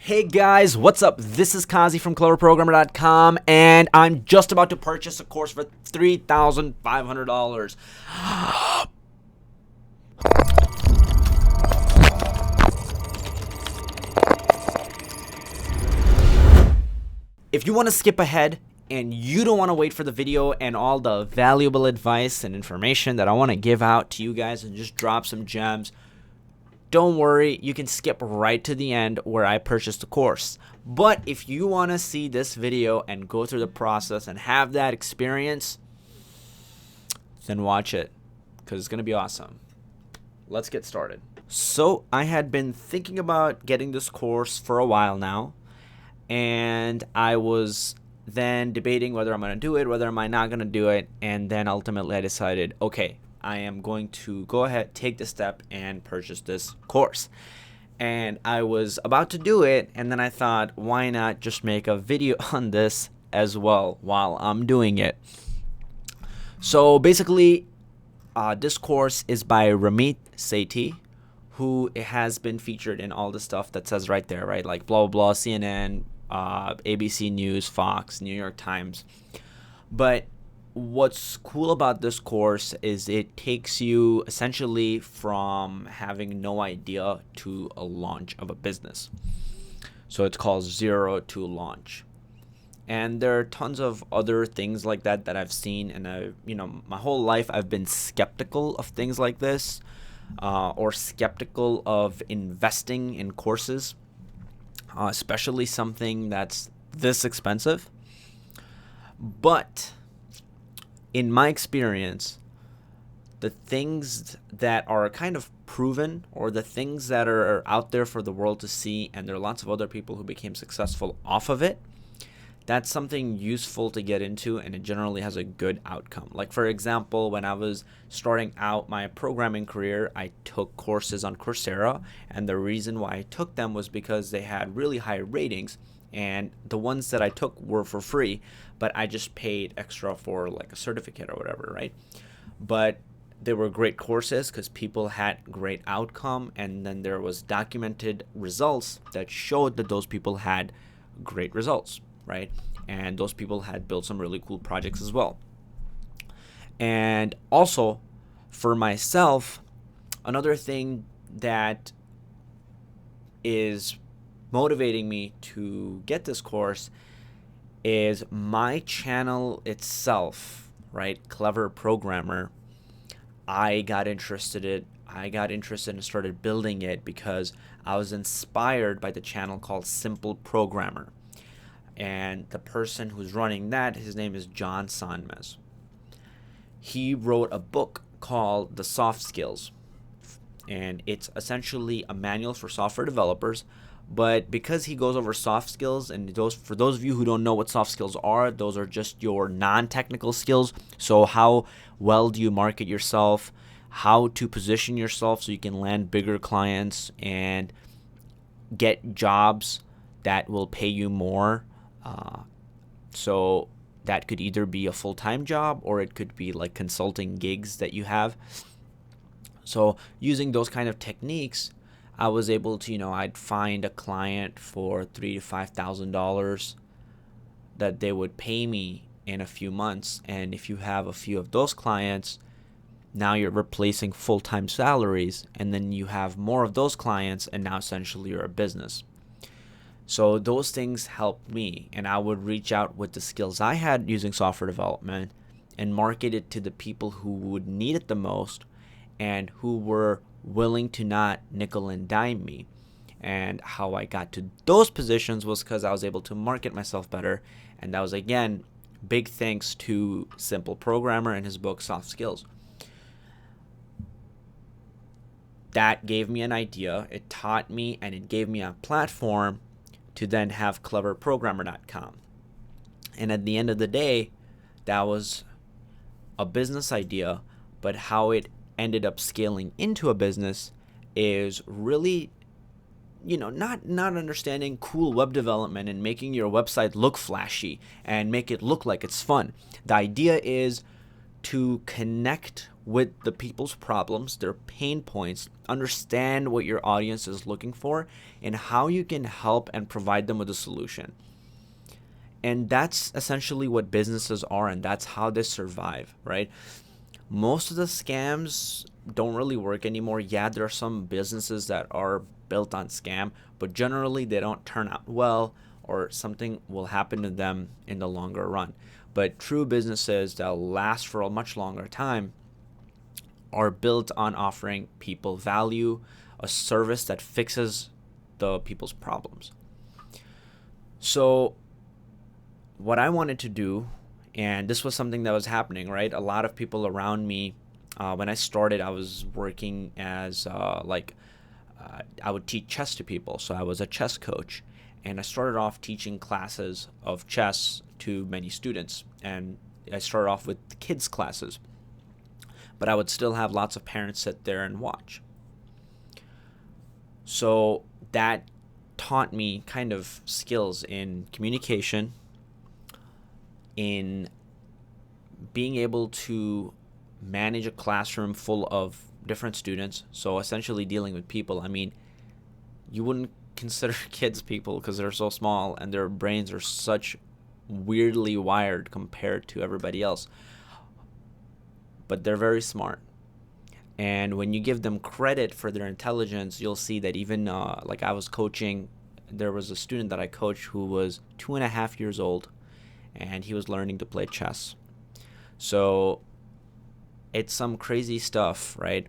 Hey guys, what's up? This is Kazi from cleverprogrammer.com, and I'm just about to purchase a course for $3,500. If you want to skip ahead and you don't want to wait for the video and all the valuable advice and information that I want to give out to you guys and just drop some gems, don't worry, you can skip right to the end where I purchased the course. But if you want to see this video and go through the process and have that experience, then watch it because it's going to be awesome. Let's get started. So I had been thinking about getting this course for a while now, and I was then debating whether I'm going to do it, whether am I not going to do it, and then ultimately I decided, okay, I am going to go ahead, take the step, and purchase this course. And I was about to do it, and then I thought, why not just make a video on this as well while I'm doing it? So basically, this course is by Ramit Sethi, who has been featured in all the stuff that says right there, right? Like blah, blah, blah, CNN, ABC News, Fox, New York Times. But what's cool about this course is it takes you essentially from having no idea to a launch of a business. So it's called Zero to Launch. And there are tons of other things like that that I've seen, and my whole life I've been skeptical of things like this, or skeptical of investing in courses, especially something that's this expensive. But in my experience, the things that are kind of proven, or the things that are out there for the world to see, and there are lots of other people who became successful off of it, that's something useful to get into, and it generally has a good outcome. Like, for example, when I was starting out my programming career, I took courses on Coursera, and the reason why I took them was because they had really high ratings, and the ones that I took were for free, but I just paid extra for like a certificate or whatever, right? But they were great courses because people had great outcome, and then there was documented results that showed that those people had great results, right? And those people had built some really cool projects as well. And also, for myself, another thing that is motivating me to get this course is my channel itself, right? Clever Programmer. I got interested and started building it because I was inspired by the channel called Simple Programmer. And the person who's running that, his name is John Sonmez. He wrote a book called The Soft Skills, and it's essentially a manual for software developers. But because he goes over soft skills, and for those of you who don't know what soft skills are, those are just your non-technical skills. So how well do you market yourself, how to position yourself so you can land bigger clients and get jobs that will pay you more. So that could either be a full-time job, or it could be like consulting gigs that you have. So using those kind of techniques, I was able to, I'd find a client for $3,000 to $5,000 that they would pay me in a few months. And if you have a few of those clients, now you're replacing full-time salaries, and then you have more of those clients, and now essentially you're a business. So those things helped me, and I would reach out with the skills I had using software development and market it to the people who would need it the most and who were willing to not nickel and dime me. And how I got to those positions was because I was able to market myself better, and that was, again, big thanks to Simple Programmer and his book Soft Skills. That gave me an idea, it taught me, and it gave me a platform to then have cleverprogrammer.com. And at the end of the day, that was a business idea, but how it ended up scaling into a business is really, not understanding cool web development and making your website look flashy and make it look like it's fun. The idea is to connect with the people's problems, their pain points, understand what your audience is looking for, and how you can help and provide them with a solution. And that's essentially what businesses are, and that's how they survive, right? Most of the scams don't really work anymore. Yeah, there are some businesses that are built on scam, but generally they don't turn out well, or something will happen to them in the longer run. But true businesses that last for a much longer time are built on offering people value, a service that fixes the people's problems. So what I wanted to do, and this was something that was happening, right? A lot of people around me, when I started, I was working as I would teach chess to people. So I was a chess coach, and I started off teaching classes of chess to many students. And I started off with kids' classes, but I would still have lots of parents sit there and watch. So that taught me kind of skills in communication, in being able to manage a classroom full of different students. So essentially dealing with people. I mean, you wouldn't consider kids people because they're so small and their brains are such weirdly wired compared to everybody else. But they're very smart. And when you give them credit for their intelligence, you'll see that even like I was coaching, there was a student that I coached who was 2.5 years old, and he was learning to play chess. So it's some crazy stuff, right?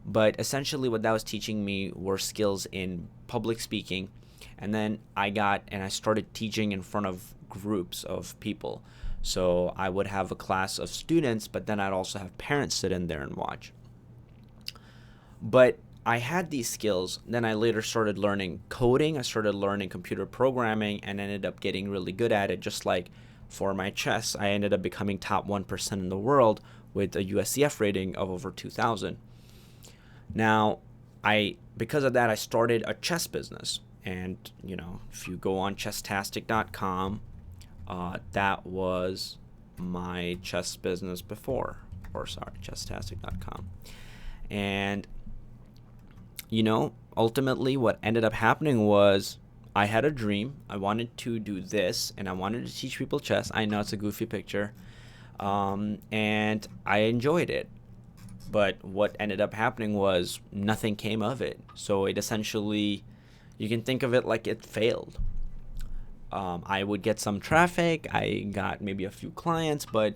But essentially what that was teaching me were skills in public speaking. And then I started teaching in front of groups of people. So I would have a class of students, but then I'd also have parents sit in there and watch. But I had these skills. Then I later started learning coding. I started learning computer programming and ended up getting really good at it. Just like for my chess, I ended up becoming top 1% in the world with a USCF rating of over 2,000. Now, because of that, I started a chess business. And, if you go on chesstastic.com, that was my chess business before. chesstastic.com. And, ultimately what ended up happening was I had a dream. I wanted to do this, and I wanted to teach people chess. I know it's a goofy picture. And I enjoyed it. But what ended up happening was nothing came of it. So it essentially, you can think of it like it failed. I would get some traffic. I got maybe a few clients, but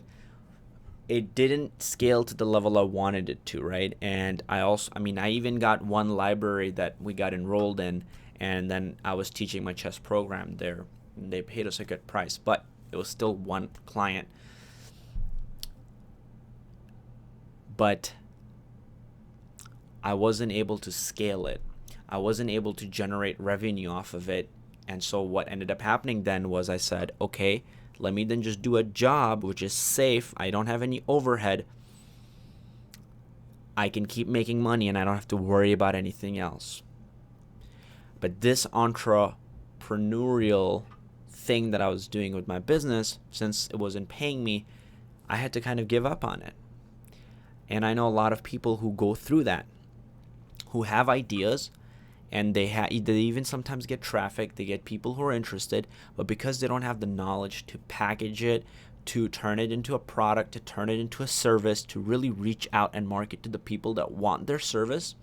it didn't scale to the level I wanted it to, right? And I even got one library that we got enrolled in, and then I was teaching my chess program there. And they paid us a good price, but it was still one client. But I wasn't able to scale it. I wasn't able to generate revenue off of it. And so what ended up happening then was I said, okay, let me then just do a job which is safe. I don't have any overhead. I can keep making money and I don't have to worry about anything else. But this entrepreneurial thing that I was doing with my business, since it wasn't paying me, I had to kind of give up on it. And I know a lot of people who go through that, who have ideas, and they even sometimes get traffic, they get people who are interested, but because they don't have the knowledge to package it, to turn it into a product, to turn it into a service, to really reach out and market to the people that want their service,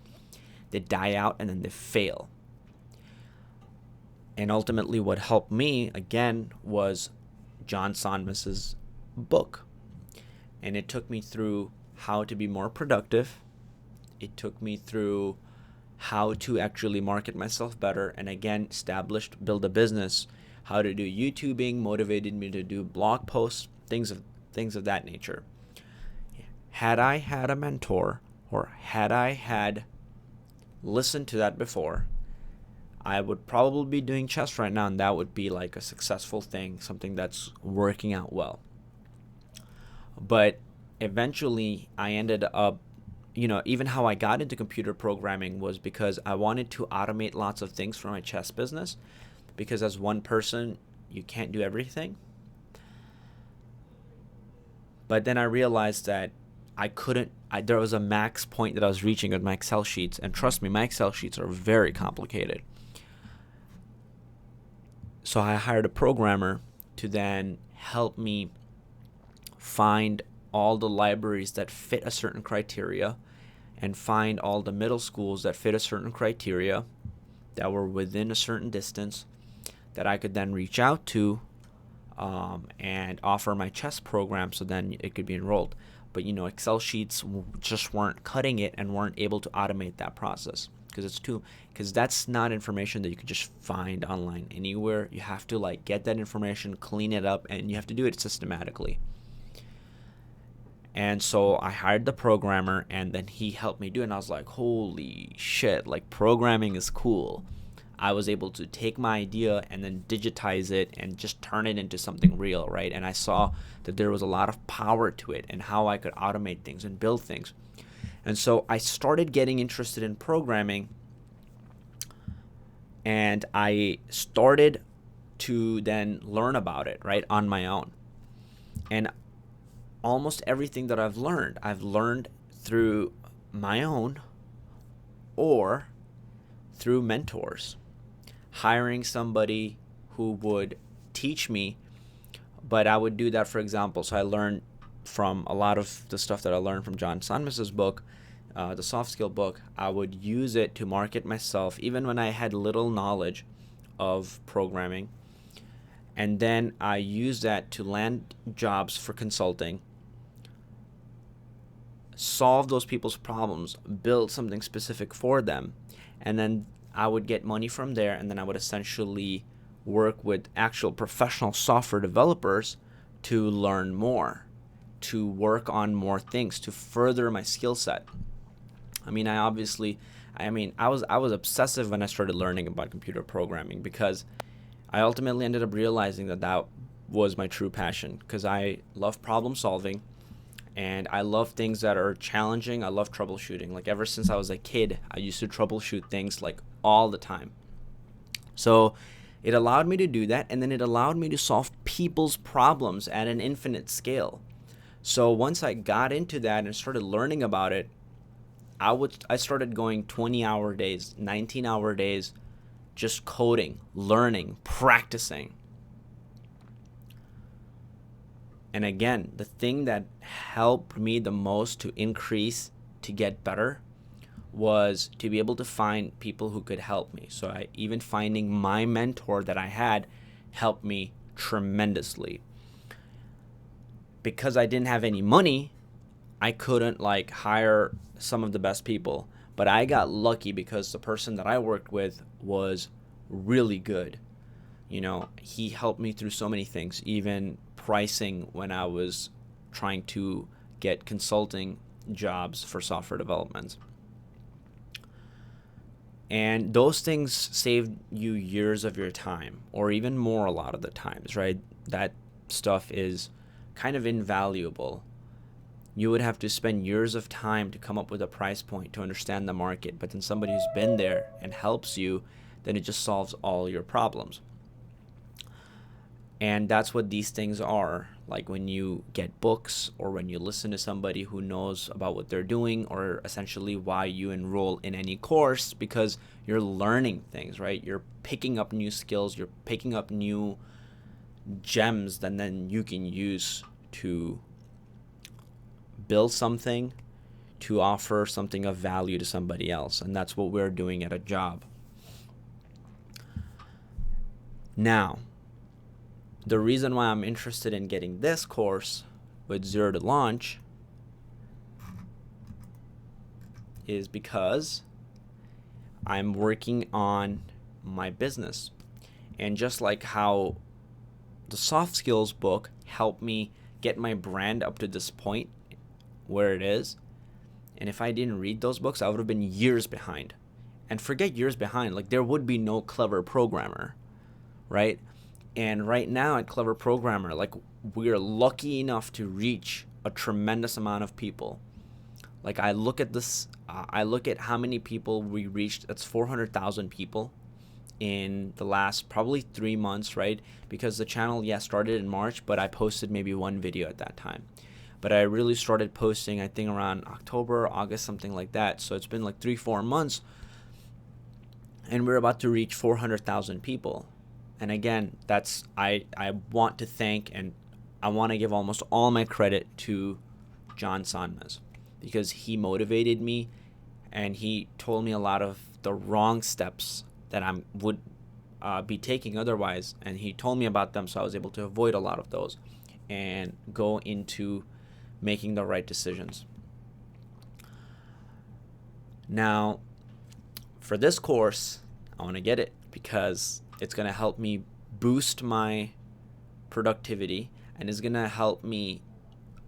they die out and then they fail. And ultimately what helped me, again, was John Sonmez's book. And it took me through how to be more productive. It took me through how to actually market myself better, and again, build a business, how to do YouTubing, motivated me to do blog posts, things of that nature. Had I had a mentor, or had I had listened to that before, I would probably be doing chess right now, and that would be like a successful thing, something that's working out well. But eventually I ended up, even how I got into computer programming was because I wanted to automate lots of things for my chess business, because as one person, you can't do everything. But then I realized that there was a max point that I was reaching with my Excel sheets, and trust me, my Excel sheets are very complicated. So I hired a programmer to then help me find all the libraries that fit a certain criteria and find all the middle schools that fit a certain criteria that were within a certain distance that I could then reach out to and offer my chess program so then it could be enrolled. But Excel sheets just weren't cutting it and weren't able to automate that process because that's not information that you could just find online anywhere. You have to get that information, clean it up, and you have to do it systematically. And so I hired the programmer, and then he helped me do it. And I was like, holy shit, programming is cool. I was able to take my idea and then digitize it and just turn it into something real, right? And I saw that there was a lot of power to it and how I could automate things and build things. And so I started getting interested in programming, and I started to then learn about it, right, on my own. And almost everything that I've learned through my own or through mentors, hiring somebody who would teach me. But I would do that, for example. So I learned from a lot of the stuff that I learned from John Sonmez's book, the soft skill book. I would use it to market myself, even when I had little knowledge of programming. And then I used that to land jobs for consulting, solve those people's problems, build something specific for them, and then I would get money from there, and then I would essentially work with actual professional software developers to learn more, to work on more things, to further my skill set. I was obsessive when I started learning about computer programming, because I ultimately ended up realizing that was my true passion, because I love problem solving. And I love things that are challenging. I love troubleshooting. Ever since I was a kid, I used to troubleshoot things all the time. So it allowed me to do that, and then it allowed me to solve people's problems at an infinite scale. So once I got into that and started learning about it, I started going 20-hour days, 19-hour days, just coding, learning, practicing. And again, the thing that helped me the most to get better, was to be able to find people who could help me. So even finding my mentor that I had helped me tremendously. Because I didn't have any money, I couldn't hire some of the best people. But I got lucky because the person that I worked with was really good. He helped me through so many things, even pricing when I was trying to get consulting jobs for software development. And those things saved you years of your time, or even more a lot of the times, right? That stuff is kind of invaluable. You would have to spend years of time to come up with a price point to understand the market, but then somebody who's been there and helps you, then it just solves all your problems. And that's what these things are. When you get books, or when you listen to somebody who knows about what they're doing, or essentially why you enroll in any course, because you're learning things, right? You're picking up new skills, you're picking up new gems that then you can use to build something, to offer something of value to somebody else. And that's what we're doing at a job. Now, the reason why I'm interested in getting this course with Zero to Launch is because I'm working on my business. And just like how the soft skills book helped me get my brand up to this point where it is, and if I didn't read those books, I would have been years behind. And forget years behind, there would be no Clever Programmer, right? And right now at Clever Programmer, we're lucky enough to reach a tremendous amount of people. I look at this, I look at how many people we reached. That's 400,000 people in the last probably 3 months, right? Because the channel, started in March, but I posted maybe one video at that time. but I really started posting, I think, around October, August, something like that. So it's been like 3-4 months, and we're about to reach 400,000 people. And again, I want to thank, and I want to give almost all my credit to John Sonmez, because he motivated me and he told me a lot of the wrong steps that I would be taking otherwise, and he told me about them, so I was able to avoid a lot of those and go into making the right decisions. Now, for this course, I want to get it because it's going to help me boost my productivity, and it's going to help me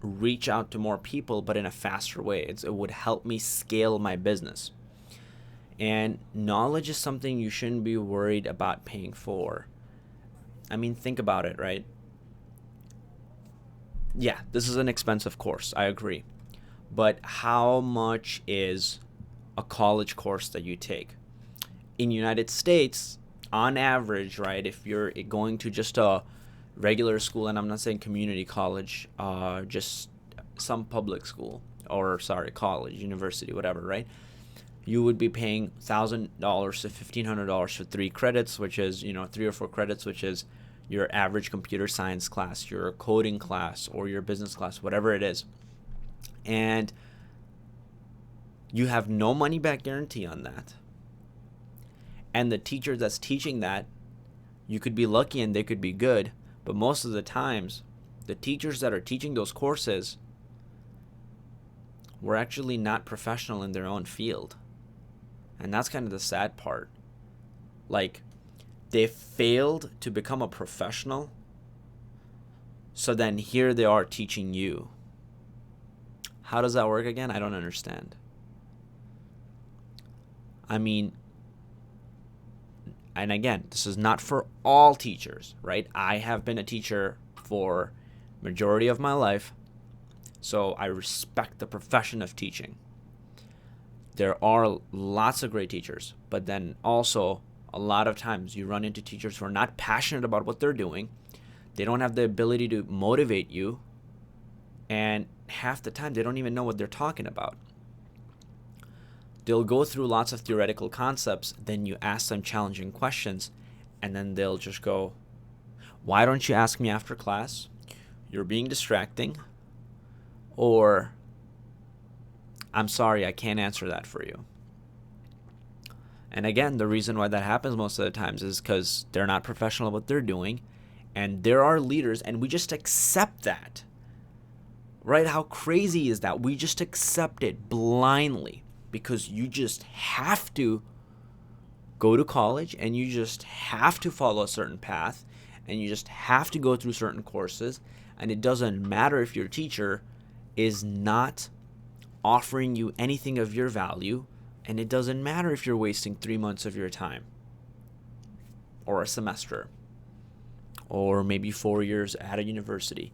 reach out to more people, but in a faster way. It would help me scale my business. And knowledge is something you shouldn't be worried about paying for. I mean, think about it, right? Yeah, this is an expensive course, I agree. But how much is a college course that you take? In the United States, on average, right, if you're going to just a regular school, and I'm not saying community college, just some public school, or college, university, whatever, right? You would be paying $1,000 to $1,500 for 3 credits, which is, 3 or 4 credits, which is your average computer science class, your coding class, or your business class, whatever it is. And you have no money back guarantee on that. And the teacher that's teaching that, you could be lucky and they could be good, but most of the times, the teachers that are teaching those courses were actually not professional in their own field. And that's kind of the sad part. Like, they failed to become a professional, so then here they are teaching you. How does that work again? I don't understand. I mean, and again, this is not for all teachers, right? I have been a teacher for majority of my life, so I respect the profession of teaching. There are lots of great teachers, but then also a lot of times you run into teachers who are not passionate about what they're doing. They don't have the ability to motivate you, and half the time they don't even know what they're talking about. They'll go through lots of theoretical concepts, then you ask them challenging questions, and then they'll just go, "Why don't you ask me after class? You're being distracting." Or, "I'm sorry, I can't answer that for you." And again, the reason why that happens most of the times is because they're not professional at what they're doing, and there are leaders, and we just accept that. Right? How crazy is that? We just accept it blindly because you just have to go to college, and you just have to follow a certain path, and you just have to go through certain courses, and it doesn't matter if your teacher is not offering you anything of your value, and it doesn't matter if you're wasting 3 months of your time, or a semester, or maybe 4 years at a university,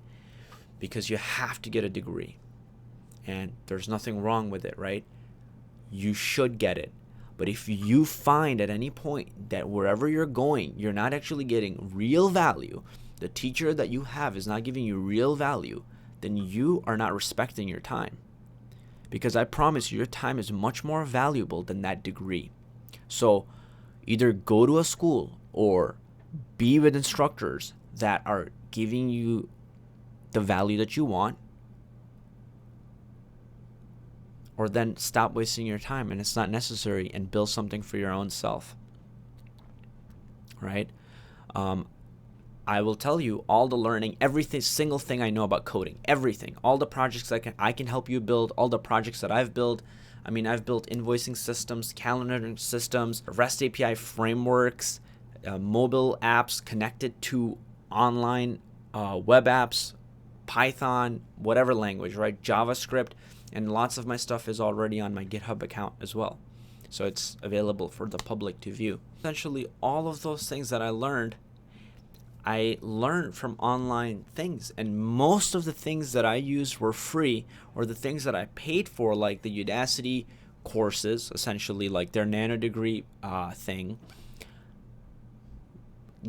because you have to get a degree. And there's nothing wrong with it, right? You should get it. But if you find at any point that wherever you're going, you're not actually getting real value, the teacher that you have is not giving you real value, then you are not respecting your time. Because I promise you, your time is much more valuable than that degree. So either go to a school or be with instructors that are giving you the value that you want, or then stop wasting your time and it's not necessary and build something for your own self. Right? I will tell you all the learning, everything, single thing I know about coding, everything, all the projects I can help you build, all the projects that I've built. I mean, I've built invoicing systems, calendaring systems, REST API frameworks, mobile apps connected to online web apps, Python, whatever language, right? JavaScript, and lots of my stuff is already on my GitHub account as well. So it's available for the public to view. Essentially, all of those things that I learned from online things, and most of the things that I used were free, or the things that I paid for, like the Udacity courses, essentially like their nano degree thing,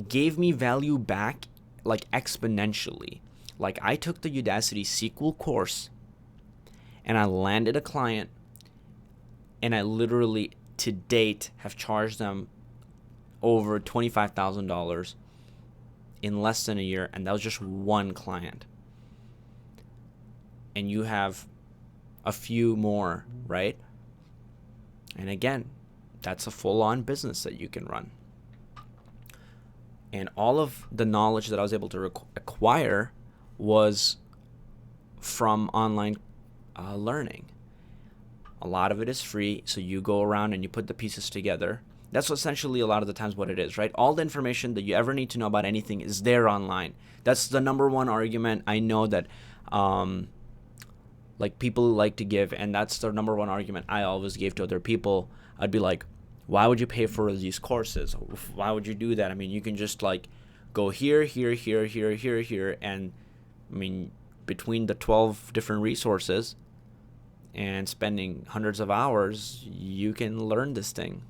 gave me value back like exponentially. Like, I took the Udacity SQL course and I landed a client, and I literally to date have charged them over $25,000 in less than a year, and that was just one client. And you have a few more, right? And again, that's a full-on business that you can run. And all of the knowledge that I was able to acquire was from online learning. A lot of it is free, so you go around and you put the pieces together. That's essentially a lot of the times what it is, right? All the information that you ever need to know about anything is there online. That's the number one argument I know that like people like to give, and that's the number one argument I always gave to other people. I'd be like, why would you pay for these courses? Why would you do that? I mean, you can just like go here, and I mean, between the 12 different resources and spending hundreds of hours, you can learn this thing,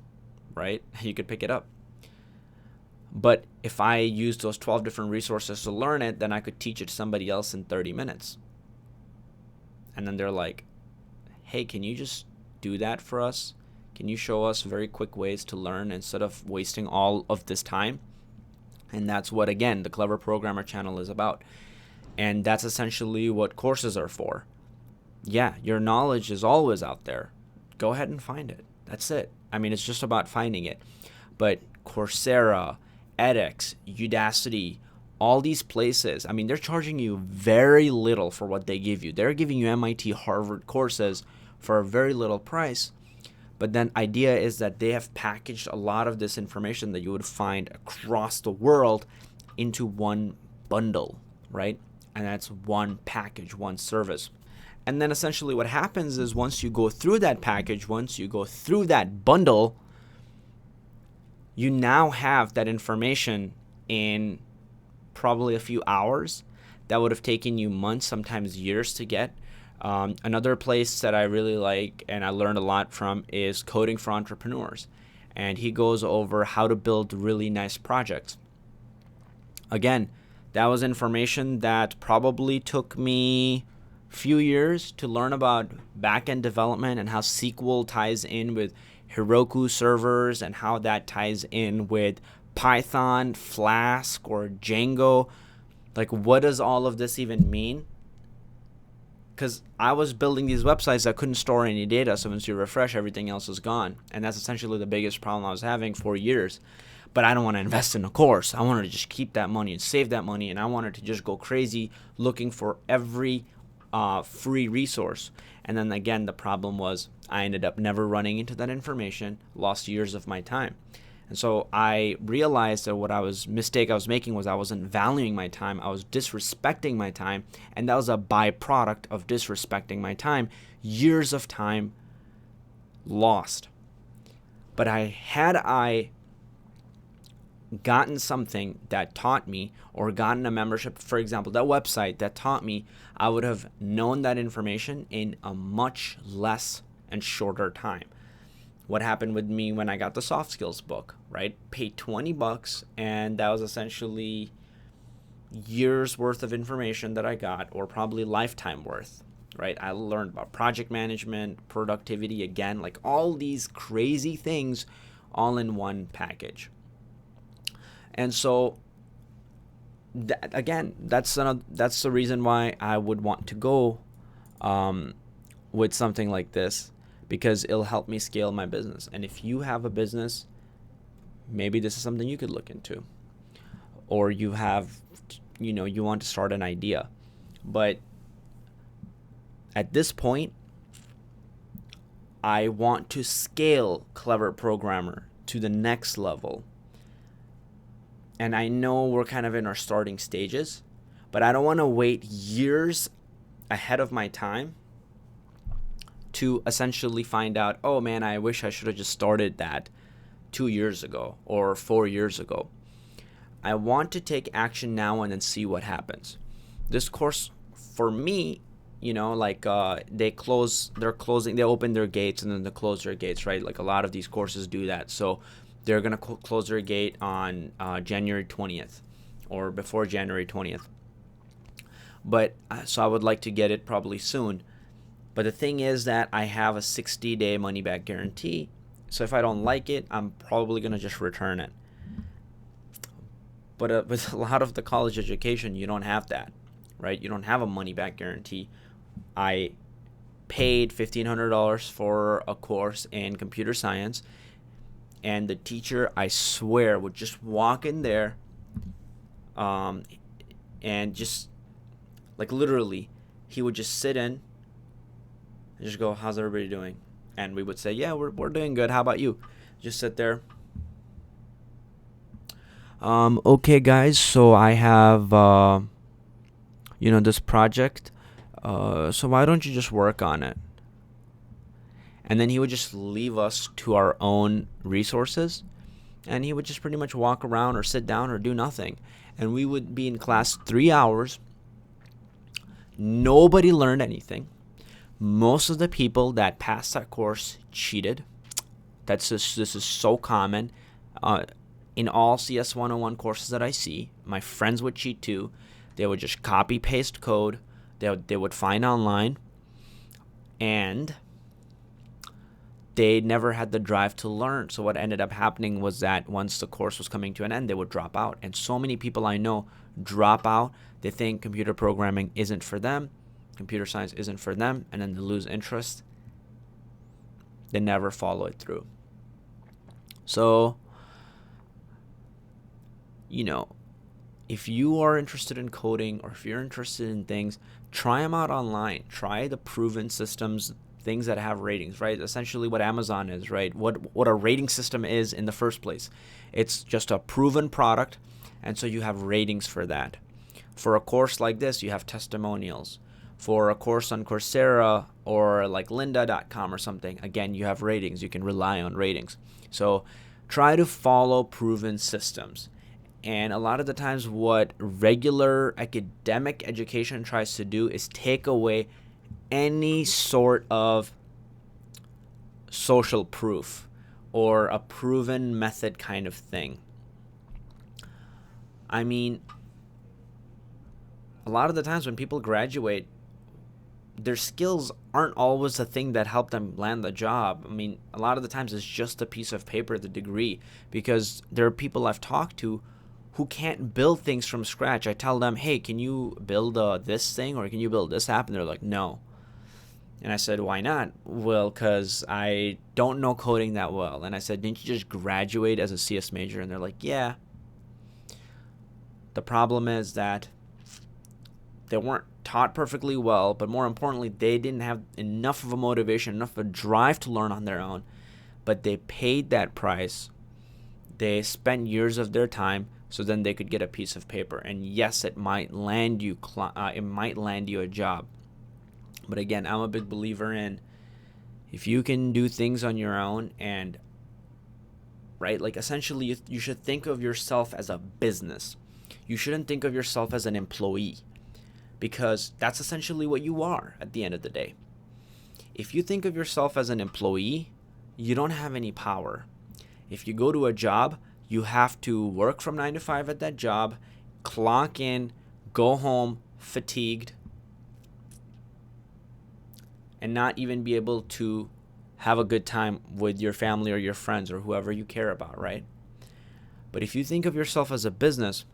right? You could pick it up. But if I use those 12 different resources to learn it, then I could teach it to somebody else in 30 minutes. And then they're like, hey, can you just do that for us? Can you show us very quick ways to learn instead of wasting all of this time? And that's what, again, the Clever Programmer channel is about. And that's essentially what courses are for. Yeah, your knowledge is always out there. Go ahead and find it. That's it. I mean, it's just about finding it. But Coursera, edX, Udacity, all these places, I mean, they're charging you very little for what they give you. They're giving you MIT, Harvard courses for a very little price. But then idea is that they have packaged a lot of this information that you would find across the world into one bundle, right? And that's one package, one service. And then essentially what happens is once you go through that package, once you go through that bundle, you now have that information in probably a few hours that would have taken you months, sometimes years to get. Another place that I really like and I learned a lot from is Coding for Entrepreneurs. And he goes over how to build really nice projects. Again, that was information that probably took me a few years to learn about back-end development and how SQL ties in with Heroku servers and how that ties in with Python, Flask, or Django. Like, what does all of this even mean? Because I was building these websites that couldn't store any data, so once you refresh, everything else is gone. And that's essentially the biggest problem I was having for years. But I don't want to invest in a course. I wanted to just keep that money and save that money, and I wanted to just go crazy looking for every free resource. And then again, the problem was I ended up never running into that information, lost years of my time. And so I realized that mistake I was making was I wasn't valuing my time. I was disrespecting my time, and that was a byproduct of disrespecting my time. Years of time lost. But had I gotten something that taught me, or gotten a membership, for example, that website that taught me, I would have known that information in a much less and shorter time. What happened with me when I got the soft skills book, right? Paid $20, and that was essentially years worth of information that I got, or probably lifetime worth, right? I learned about project management, productivity, again, like all these crazy things all in one package. And so again, that's the reason why I would want to go with something like this, because it'll help me scale my business. And if you have a business, maybe this is something you could look into. Or you want to start an idea. But at this point, I want to scale Clever Programmer to the next level. And I know we're kind of in our starting stages, but I don't want to wait years ahead of my time to essentially find out, oh man, I wish I should have just started that 2 years ago or 4 years ago. I want to take action now and then see what happens. This course, for me, they open their gates and then they close their gates, right? Like a lot of these courses do that. So they're going to close their gate on January 20th or before January 20th. But so I would like to get it probably soon. But the thing is that I have a 60-day money back guarantee. So if I don't like it, I'm probably going to just return it. But with a lot of the college education, you don't have that, right? You don't have a money back guarantee. I paid $1,500 for a course in computer science, and the teacher, I swear, would just walk in there and just, like, literally, he would just sit in and just go, how's everybody doing? And we would say, yeah, we're doing good. How about you? Just sit there. Okay, guys, so I have, this project. So why don't you just work on it? And then he would just leave us to our own resources. And he would just pretty much walk around or sit down or do nothing. And we would be in class 3 hours. Nobody learned anything. Most of the people that passed that course cheated. This is so common. In all CS 101 courses that I see, my friends would cheat too. They would just copy paste code they would find online, and they never had the drive to learn. So what ended up happening was that once the course was coming to an end, they would drop out. And so many people I know drop out. They think computer programming isn't for them, computer science isn't for them, and then they lose interest. They never follow it through. So, if you are interested in coding, or if you're interested in things, try them out online. Try the proven systems, things that have ratings, right? Essentially what Amazon is, right? What a rating system is in the first place. It's just a proven product, and so you have ratings for that. For a course like this, you have testimonials. For a course on Coursera or like lynda.com or something, again, you have ratings. You can rely on ratings. So try to follow proven systems. And a lot of the times what regular academic education tries to do is take away any sort of social proof or a proven method kind of thing. I mean, a lot of the times when people graduate, their skills aren't always the thing that helped them land the job. I mean, a lot of the times it's just a piece of paper, the degree, because there are people I've talked to who can't build things from scratch. I tell them, hey, can you build this thing, or can you build this app? And they're like, no. And I said, why not? Well, because I don't know coding that well. And I said, didn't you just graduate as a CS major? And they're like, yeah. The problem is that they weren't taught perfectly well, but more importantly, they didn't have enough of a motivation, enough of a drive to learn on their own. But they paid that price. They spent years of their time so then they could get a piece of paper. And yes, it might land you a job. But again, I'm a big believer in, if you can do things on your own, and right, like essentially you should think of yourself as a business. You shouldn't think of yourself as an employee, because that's essentially what you are at the end of the day. If you think of yourself as an employee, you don't have any power. If you go to a job, you have to work from 9 to 5 at that job, clock in, go home fatigued, and not even be able to have a good time with your family or your friends or whoever you care about, right? But if you think of yourself as a business,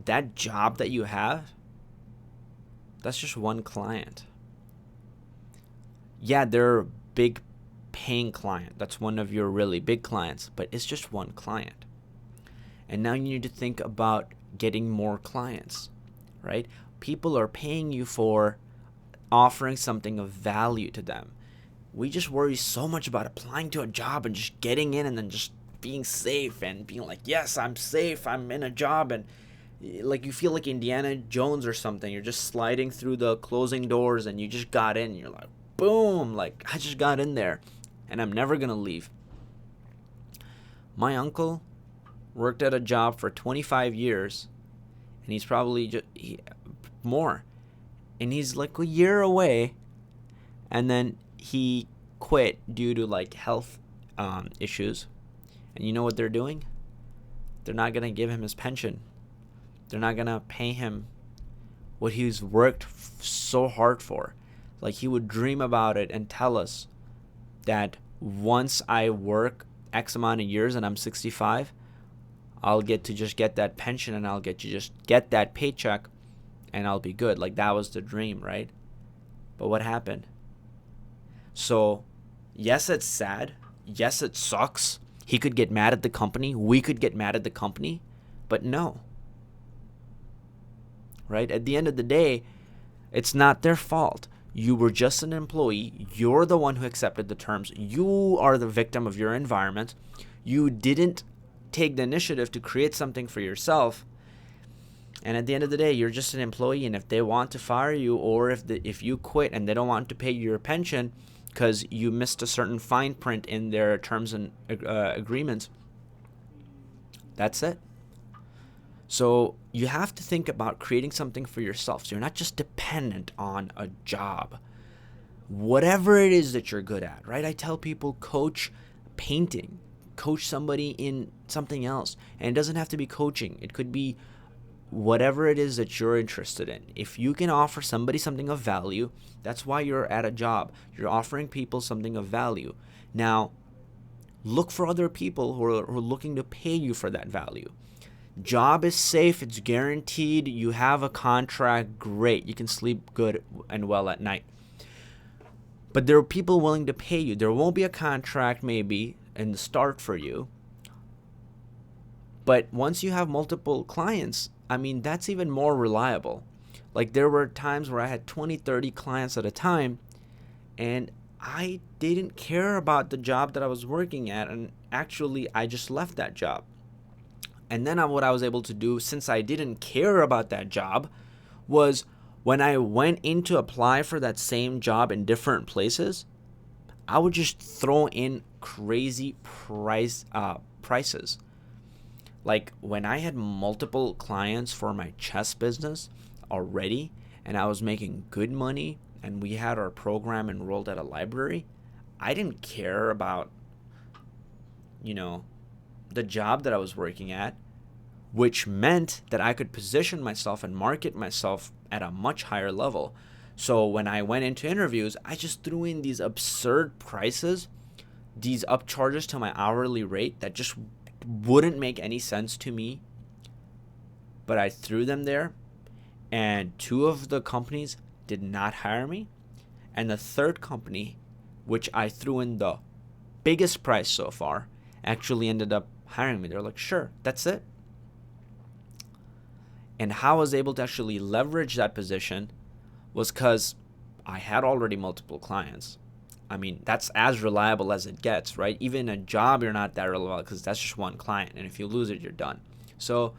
that job that you have, that's just one client. Yeah, they're a big paying client. That's one of your really big clients, but it's just one client. And now you need to think about getting more clients, right? People are paying you for offering something of value to them. We just worry so much about applying to a job and just getting in and then just being safe and being like, yes, I'm safe, I'm in a job, and like you feel like Indiana Jones or something. You're just sliding through the closing doors and you just got in. You're like, boom, like I just got in there and I'm never going to leave. My uncle worked at a job for 25 years and he's probably more. And he's like a year away, and then he quit due to like health issues. And you know what they're doing? They're not going to give him his pension. They're not going to pay him what he's worked so hard for. Like, he would dream about it and tell us that once I work X amount of years and I'm 65, I'll get to just get that pension and I'll get to just get that paycheck and I'll be good. Like, that was the dream, right? But what happened? So, yes, it's sad. Yes, it sucks. He could get mad at the company. We could get mad at the company. But no. Right? At the end of the day, it's not their fault. You were just an employee. You're the one who accepted the terms. You are the victim of your environment. You didn't take the initiative to create something for yourself. And at the end of the day, you're just an employee. And if they want to fire you, or if you quit and they don't want to pay you your pension because you missed a certain fine print in their terms and agreements, that's it. So you have to think about creating something for yourself. So you're not just dependent on a job. Whatever it is that you're good at, right? I tell people, coach painting, coach somebody in something else. And it doesn't have to be coaching. It could be whatever it is that you're interested in. If you can offer somebody something of value, that's why you're at a job. You're offering people something of value. Now, look for other people who are looking to pay you for that value. Job is safe. It's guaranteed. You have a contract. Great. You can sleep good and well at night. But there are people willing to pay you. There won't be a contract maybe in the start for you. But once you have multiple clients, I mean, that's even more reliable. Like, there were times where I had 20, 30 clients at a time, and I didn't care about the job that I was working at, and actually I just left that job. And then what I was able to do, since I didn't care about that job, was when I went in to apply for that same job in different places, I would just throw in crazy prices. Like, when I had multiple clients for my chess business already, and I was making good money, and we had our program enrolled at a library, I didn't care about, the job that I was working at, which meant that I could position myself and market myself at a much higher level. So when I went into interviews, I just threw in these absurd prices, these upcharges to my hourly rate that just wouldn't make any sense to me. But I threw them there, and 2 of the companies did not hire me. And the third company, which I threw in the biggest price so far, actually ended up hiring me. They're like, sure, that's it. And how I was able to actually leverage that position was because I had already multiple clients. I mean, that's as reliable as it gets, right? Even a job, you're not that reliable because that's just one client. And if you lose it, you're done. So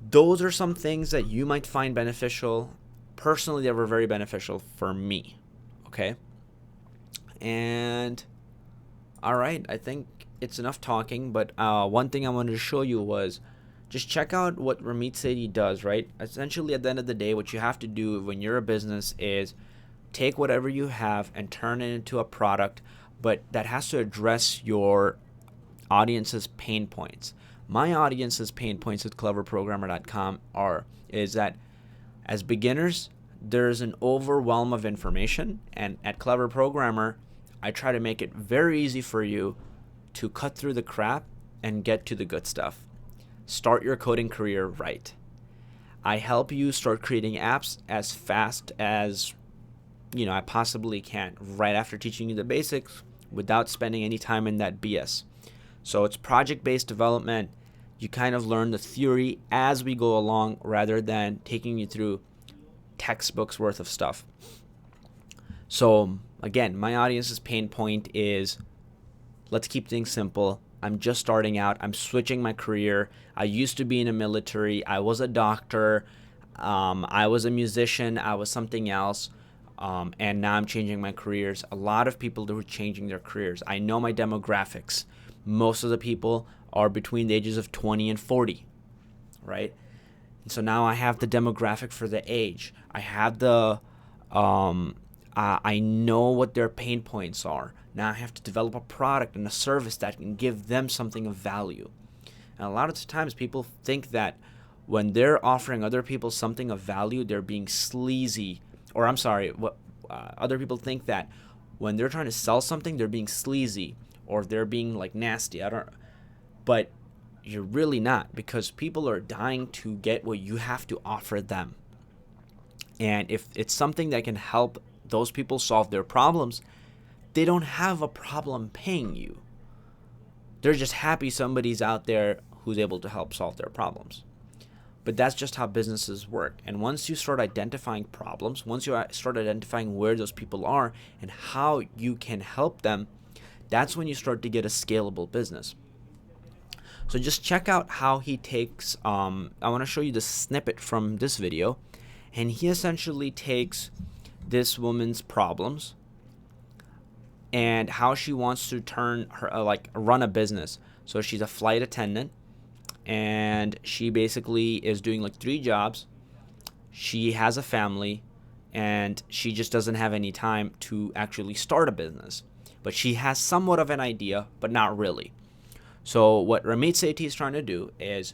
those are some things that you might find beneficial. Personally, they were very beneficial for me. Okay? And all right, I think it's enough talking. But one thing I wanted to show you was just check out what Ramit Sethi does, right? Essentially, at the end of the day, what you have to do when you're a business is take whatever you have and turn it into a product, but that has to address your audience's pain points. My audience's pain points at cleverprogrammer.com is that as beginners, there's an overwhelm of information, and at Clever Programmer, I try to make it very easy for you to cut through the crap and get to the good stuff. Start your coding career right. I help you start creating apps as fast as I possibly can, right after teaching you the basics without spending any time in that BS. So it's project-based development. You kind of learn the theory as we go along rather than taking you through textbooks worth of stuff. So again, my audience's pain point is, let's keep things simple. I'm just starting out. I'm switching my career. I used to be in the military. I was a doctor. I was a musician. I was something else. And now I'm changing my careers. A lot of people who are changing their careers. I know my demographics. Most of the people are between the ages of 20 and 40, right? And so now I have the demographic for the age. I have I know what their pain points are. Now I have to develop a product and a service that can give them something of value. And a lot of times people think that, when they're offering other people something of value, they're being sleazy. Or I'm sorry, what other people think that when they're trying to sell something, they're being sleazy or they're being like nasty. But you're really not, because people are dying to get what you have to offer them. And if it's something that can help those people solve their problems, they don't have a problem paying you. They're just happy somebody's out there who's able to help solve their problems. But that's just how businesses work. And once you start identifying problems, once you start identifying where those people are and how you can help them, that's when you start to get a scalable business. So just check out how he takes, I want to show you the snippet from this video. And he essentially takes this woman's problems and how she wants to turn her, run a business. So she's a flight attendant, and she basically is doing like 3 jobs. She has a family, and she just doesn't have any time to actually start a business. But she has somewhat of an idea, but not really. So what Ramit Sethi is trying to do is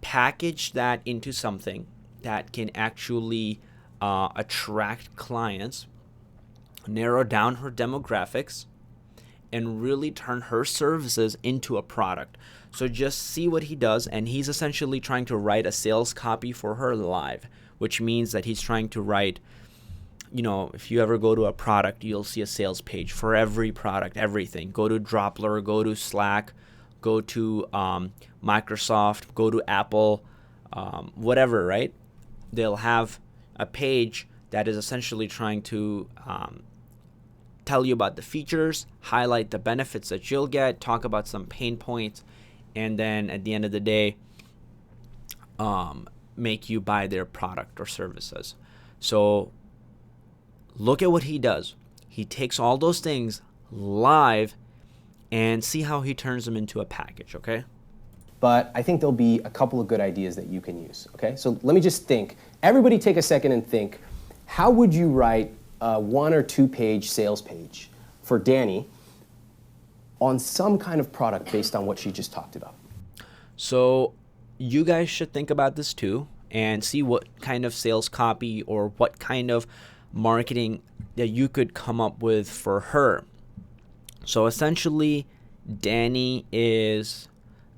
package that into something that can actually attract clients, narrow down her demographics, and really turn her services into a product. So just see what he does, and he's essentially trying to write a sales copy for her live, which means that he's trying to write, if you ever go to a product, you'll see a sales page for every product, everything. Go to Droplr, go to Slack, go to Microsoft, go to Apple, whatever, right? They'll have a page that is essentially trying to tell you about the features, highlight the benefits that you'll get, talk about some pain points, and then at the end of the day, make you buy their product or services. So look at what he does. He takes all those things live and see how he turns them into a package, okay? But I think there'll be a couple of good ideas that you can use, okay? So let me just think. Everybody take a second and think, how would you write a 1 or 2 page sales page for Danny on some kind of product based on what she just talked about? So you guys should think about this too and see what kind of sales copy or what kind of marketing that you could come up with for her. So essentially, Danny is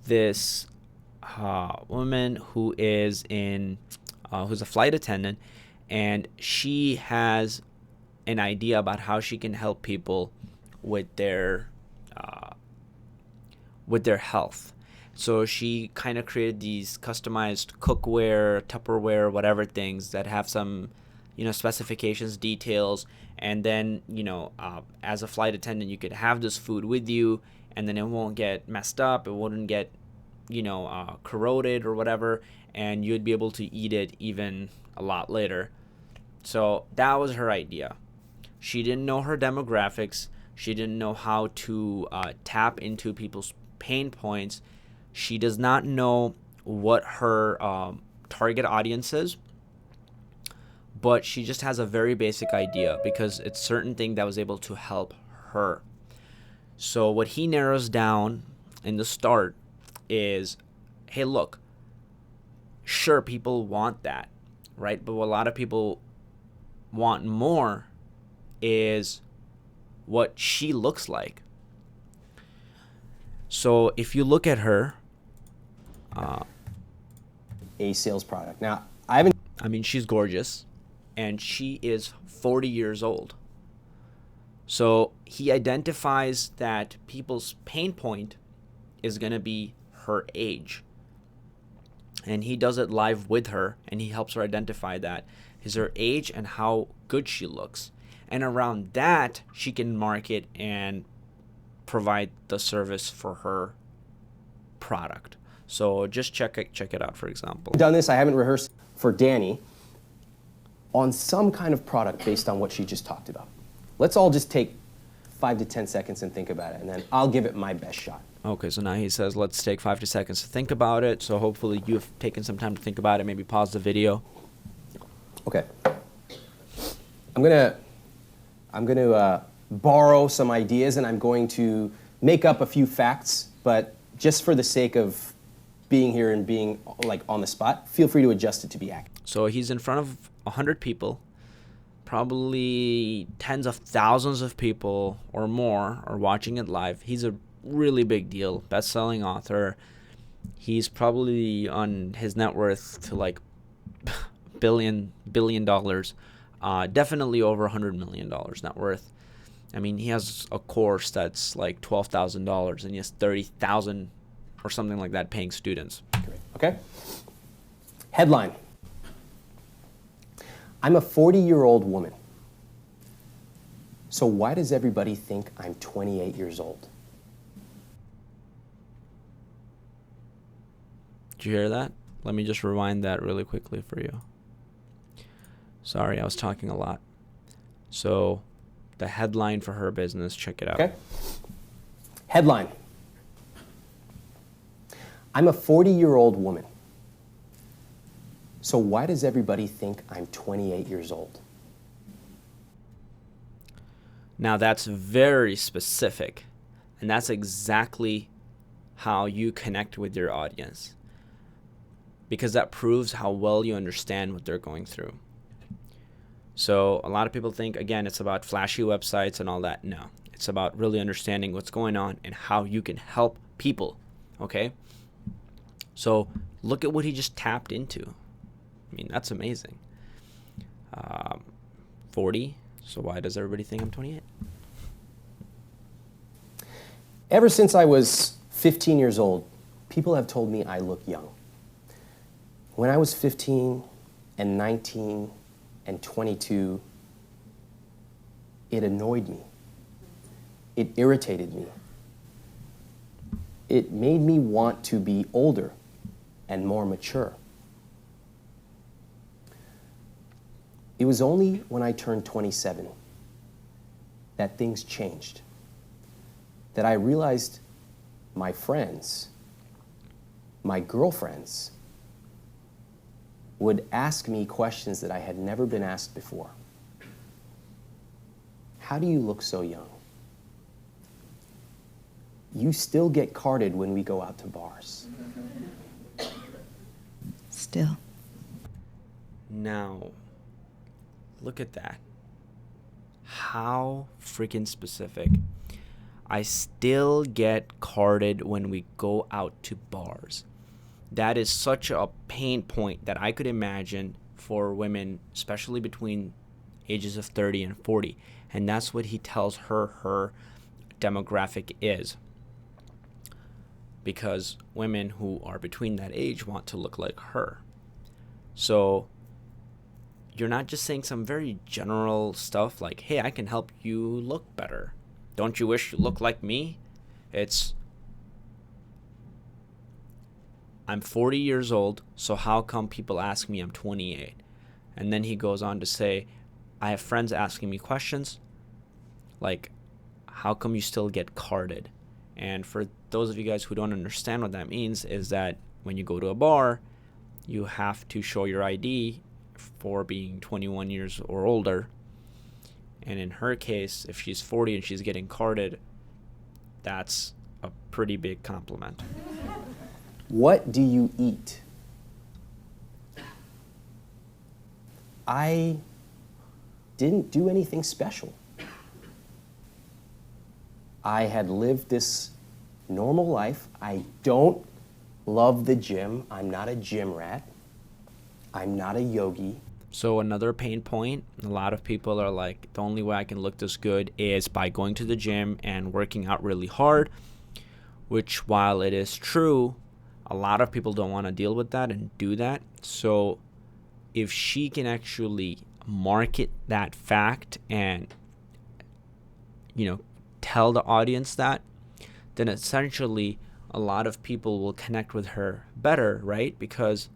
this woman who is who's a flight attendant, and she has an idea about how she can help people with their health. So she kind of created these customized cookware, Tupperware, whatever things that have some, specifications, details, and then, as a flight attendant, you could have this food with you, and then it won't get messed up, it wouldn't get, corroded or whatever, and you'd be able to eat it even a lot later. So that was her idea. She didn't know her demographics. She didn't know how to tap into people's pain points. She does not know what her target audience is, but she just has a very basic idea because it's certain thing that was able to help her. So what he narrows down in the start is, hey, look, sure, people want that, right? But what a lot of people want more is what she looks like. So if you look at her, a sales product. Now, she's gorgeous, and she is 40 years old. So he identifies that people's pain point is going to be her age. And he does it live with her, and he helps her identify that is her age and how good she looks. And around that, she can market and provide the service for her product. So just check it out, for example. Done this, I haven't rehearsed for Danny on some kind of product based on what she just talked about. Let's all just take 5 to 10 seconds and think about it, and then I'll give it my best shot. Okay, so now he says, let's take 5 to seconds to think about it. So hopefully you've taken some time to think about it. Maybe pause the video. Okay. I'm gonna borrow some ideas, and I'm going to make up a few facts, but just for the sake of being here and being like on the spot, feel free to adjust it to be accurate. So he's in front of 100 people, probably tens of thousands of people or more are watching it live. He's a really big deal, best-selling author. He's probably on his net worth to like billion dollars, definitely over $100 million net worth. I mean, he has a course that's like $12,000 and he has 30,000 or something like that paying students. Great. Okay. Headline. I'm a 40-year-old woman. So why does everybody think I'm 28 years old? Did you hear that? Let me just rewind that really quickly for you. Sorry, I was talking a lot. So the headline for her business, check it out. Okay. Headline. I'm a 40-year-old woman. So why does everybody think I'm 28 years old? Now that's very specific, and that's exactly how you connect with your audience, because that proves how well you understand what they're going through. So a lot of people think, again, it's about flashy websites and all that. No, it's about really understanding what's going on and how you can help people, okay? So look at what he just tapped into. I mean, that's amazing. 40, so why does everybody think I'm 28? Ever since I was 15 years old, people have told me I look young. When I was 15 and 19 and 22, it annoyed me. It irritated me. It made me want to be older and more mature. It was only when I turned 27 that things changed, that I realized my friends, my girlfriends, would ask me questions that I had never been asked before. How do you look so young? You still get carded when we go out to bars. Still. Now, look at that. How freaking specific. I still get carded when we go out to bars. That is such a pain point that I could imagine for women, especially between ages of 30 and 40. And that's what he tells her demographic is. Because women who are between that age want to look like her. So you're not just saying some very general stuff like, hey, I can help you look better. Don't you wish you looked like me? It's, I'm 40 years old, so how come people ask me I'm 28? And then he goes on to say, I have friends asking me questions like, how come you still get carded? And for those of you guys who don't understand what that means, is that when you go to a bar, you have to show your ID for being 21 years or older. And in her case, if she's 40 and she's getting carded, that's a pretty big compliment. What do you eat? I didn't do anything special. I had lived this normal life. I don't love the gym. I'm not a gym rat. I'm not a yogi. So another pain point, a lot of people are like, the only way I can look this good is by going to the gym and working out really hard, which while it is true, a lot of people don't want to deal with that and do that. So if she can actually market that fact and, tell the audience that, then essentially a lot of people will connect with her better, right? Because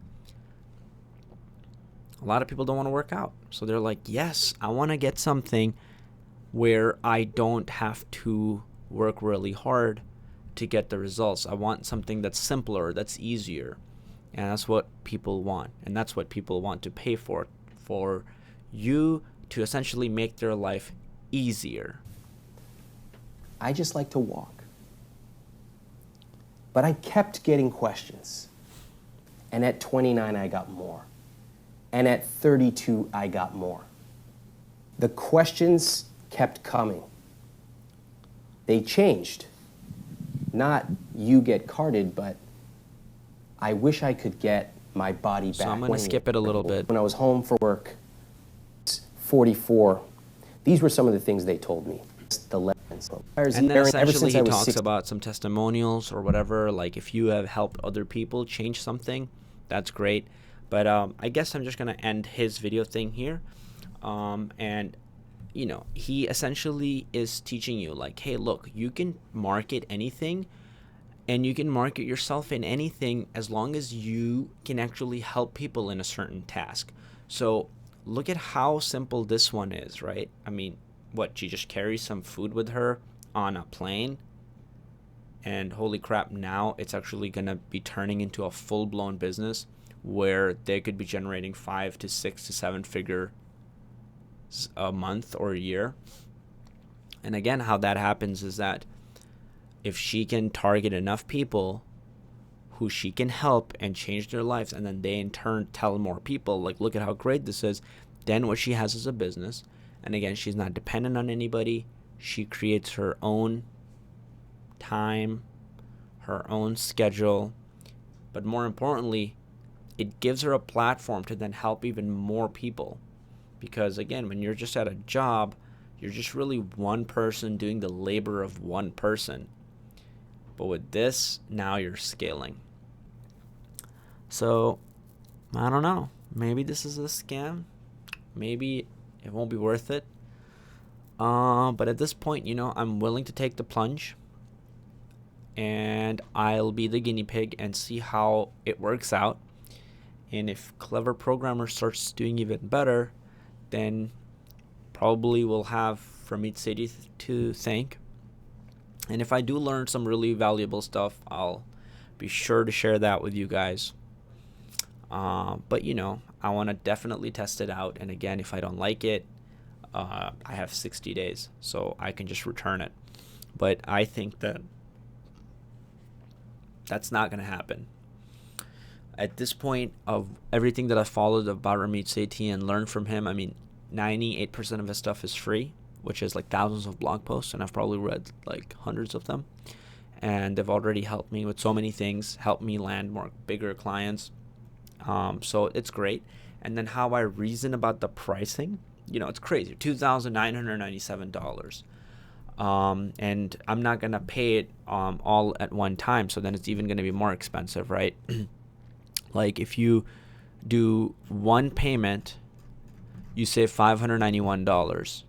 a lot of people don't want to work out. So they're like, yes, I want to get something where I don't have to work really hard to get the results. I want something that's simpler, that's easier. And that's what people want. And that's what people want to pay for you to essentially make their life easier. I just like to walk. But I kept getting questions. And at 29, I got more. And at 32, I got more. The questions kept coming. They changed. Not you get carded, but I wish I could get my body back. So I'm going to skip it a little bit. When I was home for work, 44, these were some of the things they told me. And then essentially he talks about some testimonials or whatever, like if you have helped other people change something, that's great. But I guess I'm just going to end his video thing here. And, you know, he essentially is teaching you like, hey, look, you can market anything and you can market yourself in anything as long as you can actually help people in a certain task. So look at how simple this one is, right? I mean, what, she just carries some food with her on a plane, and holy crap, now it's actually going to be turning into a full-blown business where they could be generating 5 to 6 to 7 figure a month or a year. And again, how that happens is that if she can target enough people who she can help and change their lives, and then they in turn tell more people, like, look at how great this is, then what she has is a business. And again, she's not dependent on anybody. She creates her own time, her own schedule. But more importantly, it gives her a platform to then help even more people. Because again, when you're just at a job, you're just really one person doing the labor of one person. But with this, now you're scaling. So, I don't know. Maybe this is a scam. Maybe it won't be worth it. But at this point, you know, I'm willing to take the plunge. And I'll be the guinea pig and see how it works out. And if Clever Programmer starts doing even better, then probably we'll have Ramit Sethi to thank. And if I do learn some really valuable stuff, I'll be sure to share that with you guys. But, you know, I want to definitely test it out. And again, if I don't like it, I have 60 days, so I can just return it. But I think that that's not going to happen. At this point of everything that I followed about Ramit Sethi and learned from him, I mean, 98% of his stuff is free, which is like thousands of blog posts, and I've probably read like hundreds of them. And they've already helped me with so many things, helped me land more bigger clients. So it's great. And then how I reason about the pricing, you know, it's crazy, $2,997. And I'm not going to pay it all at one time, so then it's even going to be more expensive, right? Like if you do one payment, you save $591.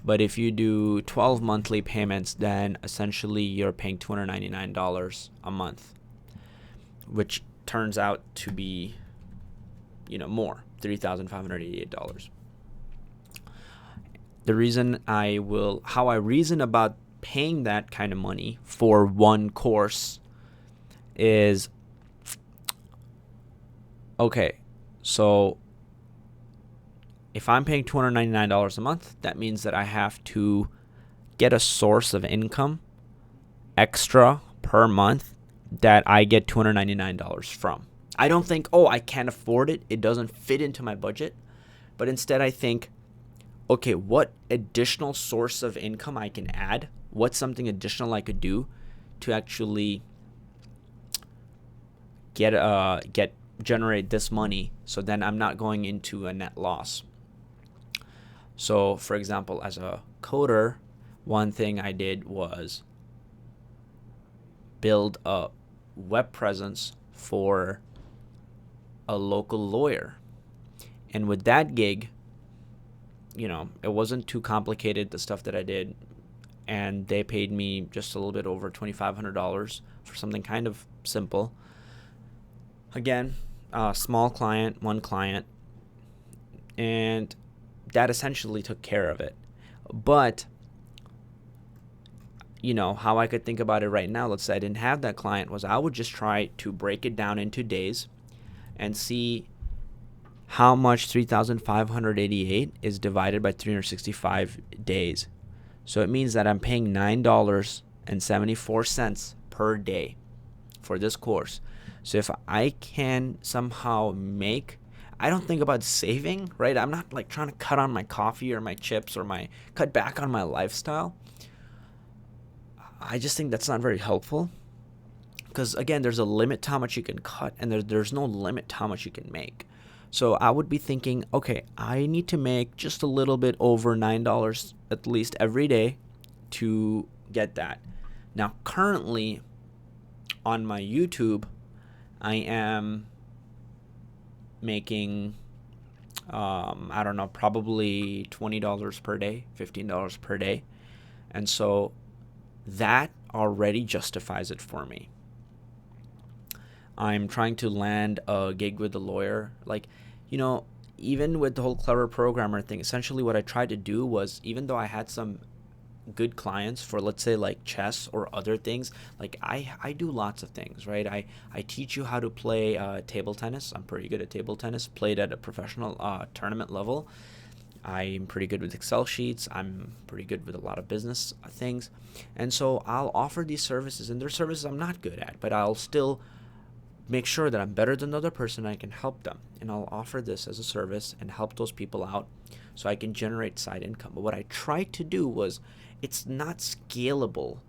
But if you do 12 monthly payments, then essentially you're paying $299 a month, which turns out to be, you know, more, $3,588. The reason how I reason about paying that kind of money for one course is, okay, so if I'm paying $299 a month, that means that I have to get a source of income extra per month that I get $299 from. I don't think, oh, I can't afford it, it doesn't fit into my budget. But instead I think, okay, what additional source of income I can add? What's something additional I could do to actually generate this money, so then I'm not going into a net loss. So, for example, as a coder, one thing I did was build a web presence for a local lawyer. And with that gig, you know, it wasn't too complicated, the stuff that I did, and they paid me just a little bit over $2,500 for something kind of simple. Again, small client, one client, and that essentially took care of it. But, you know, how I could think about it right now, let's say I didn't have that client, was I would just try to break it down into days and see how much 3,588 is divided by 365 days. So it means that I'm paying $9.74 per day for this course. So if I can somehow make, I don't think about saving, right? I'm not like trying to cut on my coffee or my chips or my cut back on my lifestyle. I just think that's not very helpful, because again, there's a limit to how much you can cut, and there's no limit to how much you can make. So I would be thinking, okay, I need to make just a little bit over $9 at least every day to get that. Now, currently on my YouTube, I am making, I don't know, probably $20 per day, $15 per day. And so that already justifies it for me. I'm trying to land a gig with a lawyer. Like, even with the whole clever programmer thing, essentially what I tried to do was, even though I had some good clients for, let's say, like chess or other things, like I do lots of things, right? I teach you how to play table tennis. I'm pretty good at table tennis, played at a professional tournament level. I'm pretty good with Excel sheets. I'm pretty good with a lot of business things. And so I'll offer these services, and there's services I'm not good at, but I'll still make sure that I'm better than the other person. I can help them, and I'll offer this as a service and help those people out so I can generate side income. But what I tried to do was, it's not scalable.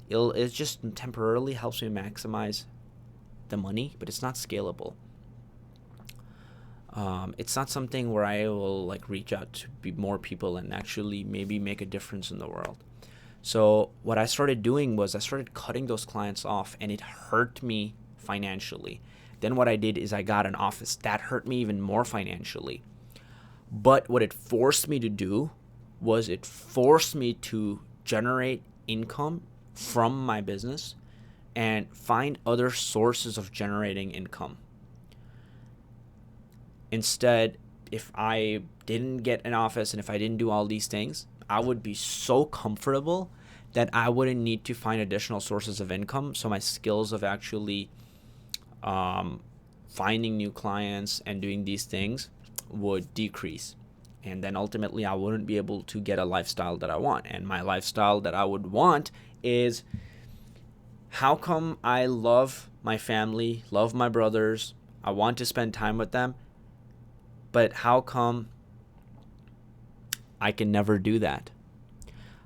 It just temporarily helps me maximize the money, but it's not scalable. It's not something where I will like reach out to be more people and actually maybe make a difference in the world. So what I started doing was I started cutting those clients off, and it hurt me financially. Then what I did is I got an office. That hurt me even more financially. But what it forced me to do was it forced me to generate income from my business and find other sources of generating income. Instead, if I didn't get an office and if I didn't do all these things, I would be so comfortable that I wouldn't need to find additional sources of income. So my skills of actually finding new clients and doing these things would decrease. And then ultimately I wouldn't be able to get a lifestyle that I want. And my lifestyle that I would want is, how come I love my family, love my brothers, I want to spend time with them, but how come I can never do that?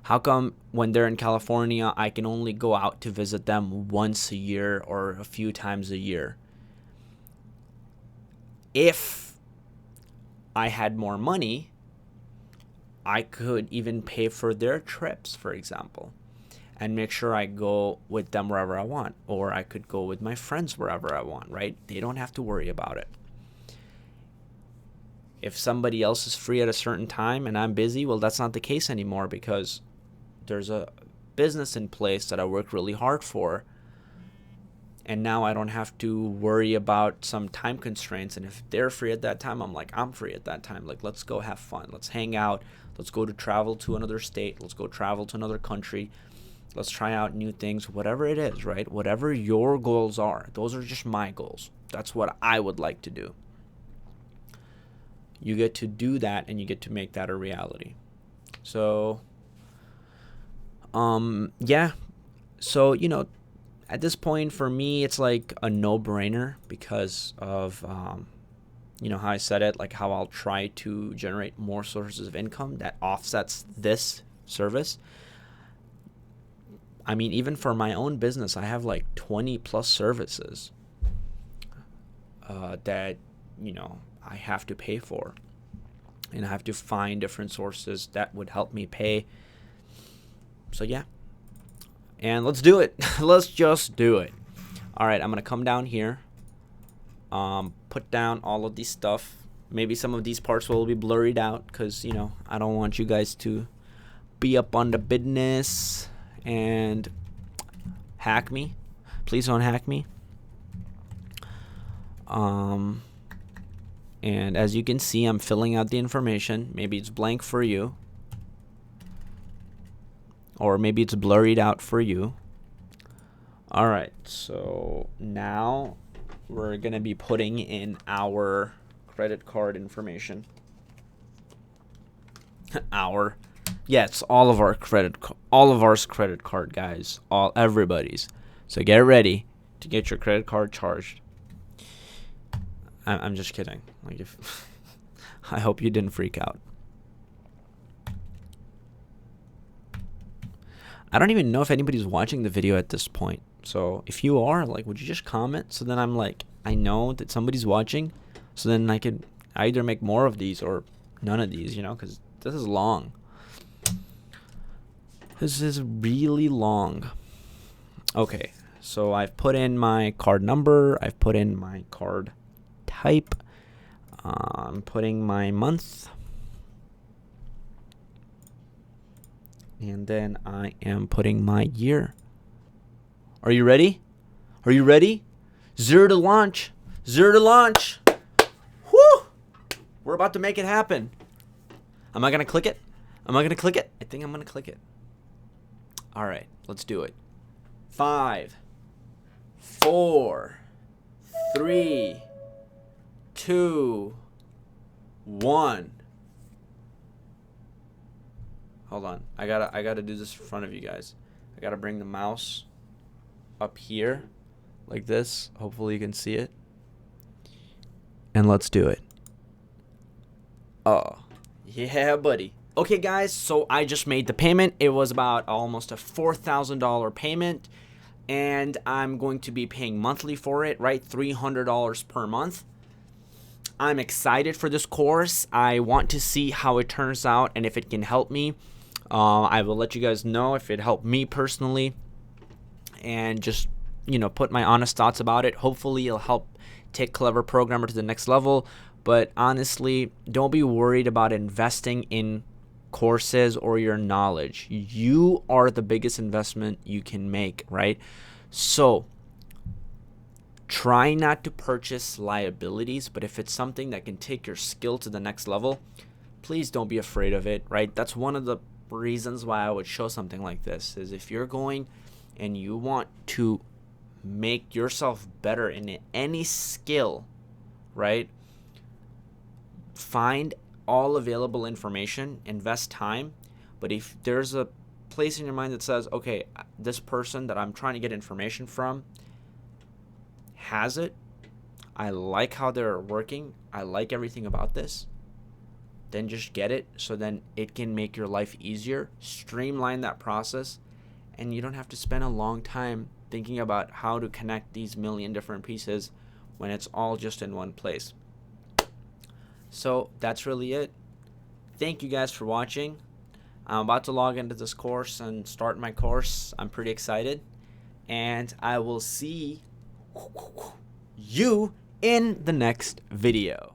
How come when they're in California, I can only go out to visit them once a year or a few times a year? If I had more money, I could even pay for their trips, for example, and make sure I go with them wherever I want, or I could go with my friends wherever I want, right? They don't have to worry about it. If somebody else is free at a certain time and I'm busy, well, that's not the case anymore, because there's a business in place that I worked really hard for, and now I don't have to worry about some time constraints. And if they're free at that time, I'm free at that time. Like, let's go have fun. Let's hang out. Let's go to travel to another state. Let's go travel to another country. Let's try out new things, whatever it is, right? Whatever your goals are, those are just my goals. That's what I would like to do. You get to do that, and you get to make that a reality. So, yeah. So, at this point for me, it's like a no-brainer because of, how I said it, like how I'll try to generate more sources of income that offsets this service. I mean, even for my own business, I have like 20 plus services that, I have to pay for. And I have to find different sources that would help me pay. So, yeah. And let's do it. Let's just do it. All right, I'm going to come down here. Put down all of these stuff. Maybe some of these parts will be blurred out because, I don't want you guys to be up on the business and hack me. Please don't hack me. And as you can see, I'm filling out the information. Maybe it's blank for you. Or maybe it's blurred out for you. All right, so now we're going to be putting in our credit card information. Yes, all of our credit card, guys. Everybody's. So get ready to get your credit card charged I'm just kidding. Like, if I hope you didn't freak out. I don't even know if anybody's watching the video at this point. So if you are, like, would you just comment? So then I'm like, I know that somebody's watching. So then I could either make more of these or none of these, you know, because this is long. This is really long. Okay, so I've put in my card number. I've put in my card type. I'm putting my month. And then I am putting my year. Are you ready? Are you ready? 0 to launch. 0 to launch. Woo! We're about to make it happen. Am I going to click it? Am I going to click it? I think I'm going to click it. All right, let's do it. 5, 4, 3, 2, 1. Hold on. I gotta do this in front of you guys. I gotta bring the mouse up here like this. Hopefully you can see it. And let's do it. Oh, yeah, buddy. Okay, guys, so I just made the payment. It was about almost a $4,000 payment, and I'm going to be paying monthly for it, right? $300 per month. I'm excited for this course. I want to see how it turns out and if it can help me. I will let you guys know if it helped me personally, and just, you know, put my honest thoughts about it. Hopefully it'll help take Clever Programmer to the next level. But honestly, don't be worried about investing in courses or your knowledge. You are the biggest investment you can make, right? So try not to purchase liabilities, but if it's something that can take your skill to the next level, please don't be afraid of it, right? That's one of the reasons why I would show something like this, is if you're going and you want to make yourself better in any skill, right? Find all available information, invest time. But if there's a place in your mind that says, okay, this person that I'm trying to get information from has it, I like how they're working, I like everything about this, then just get it, so then it can make your life easier, streamline that process, and you don't have to spend a long time thinking about how to connect these million different pieces when it's all just in one place. So that's really it. Thank you guys for watching. I'm about to log into this course and start my course. I'm pretty excited, and I will see you in the next video.